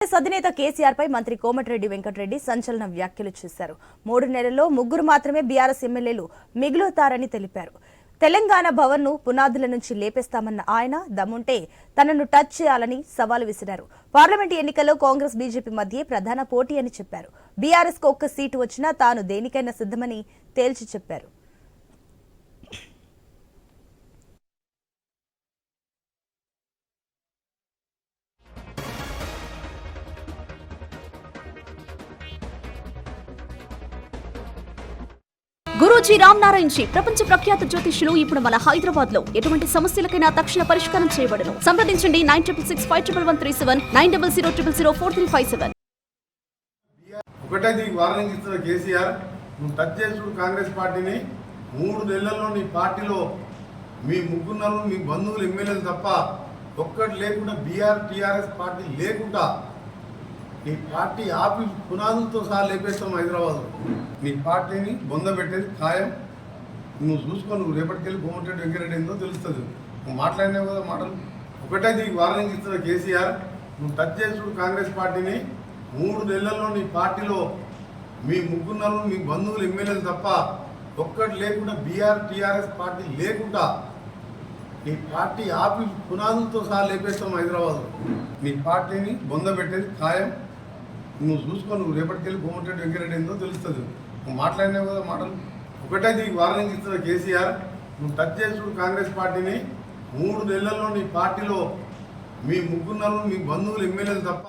అధినేత కేసీఆర్ పై మంత్రి కోమటిరెడ్డి వెంకటరెడ్డి సంచలన వ్యాఖ్యలు చేశారు. 3 నెలల్లో 3 మాత్రమే బీఆర్ఎస్ ఎమ్మెల్యేలు మిగులుతారని తెలిపారు. తెలంగాణ భవన్ ను పునాదుల నుంచి లేపేస్తామన్న ఆయన దమ్ముంటే తనను టచ్ చేయాలని సవాల్ విసిరారు. పార్లమెంట్ ఎన్నికల్లో కాంగ్రెస్ బీజేపీ మధ్య ప్రధాన పోటీ అని చెప్పారు. బీఆర్ఎస్ కు ఒక్క సీటు వచ్చినా తాను దేనికైనా సిద్ధమని తేల్చి చెప్పారు. గురూజీ రామ్ నారాయణ్ జీ ప్రపంచ ప్రఖ్యాత జ్యోతిష్యులు ఇప్పుడు మన హైదరాబాద్ లో ఎటువంటి సమస్యలకైనా తక్షణ పరిష్కారం చేయబడును. సంప్రదించండి 96651137 9000004357. ఒకటే నీకు వార్నింగ్ ఇస్తున్న కేసీఆర్, నువ్వు టచ్ చేసుడు కాంగ్రెస్ పార్టీని 3 నెలల్లో నీ పార్టీలో మీ ముగ్గురు మీ బంధువులు ఎమ్మెల్యేలు తప్ప ఒక్కటి లేకుండా టీఆర్ఎస్ పార్టీ లేకుండా నీ పార్టీ ఆఫీస్ పునాదులతో సహా లేపేస్తాం హైదరాబాద్. నీ పార్టీని బొందబెట్టేది ఖాయం. నువ్వు చూసుకో, నువ్వు రేపటికెళ్ళి కోమటిరెడ్డి వెంకటరెడ్డి ఏందో తెలుస్తుంది. నువ్వు మాట్లాడినావు కదా మాటలు. ఒకటే నీకు వార్నింగ్ ఇస్తున్న కేసీఆర్, నువ్వు టచ్ చేసుడు కాంగ్రెస్ పార్టీని 3 నెలల్లో నీ పార్టీలో మీ ముగ్గురు మీ బంధువులు ఎమ్మెల్యేలు తప్ప ఒక్కటి లేకుండా టీఆర్ఎస్ పార్టీ లేకుండా నీ పార్టీ ఆఫీస్ పునాదులతో సహా లేపేస్తాం హైదరాబాద్. నీ పార్టీని బొందబెట్టేది ఖాయం. నువ్వు చూసుకో, నువ్వు రేపటికెళ్ళి కోమటిరెడ్డి వెంకటరెడ్డి ఏందో తెలుస్తుంది. నువ్వు మాట్లాడినావు కదా మాటలు. ఒకటే నీకు వార్నింగ్ ఇస్తున్న కేసీఆర్, నువ్వు టచ్ చేసుడు కాంగ్రెస్ పార్టీని 3 నెలల్లో నీ పార్టీలో మీ ముగ్గురు మీ బంధువులు ఎమ్మెల్యేలు తప్ప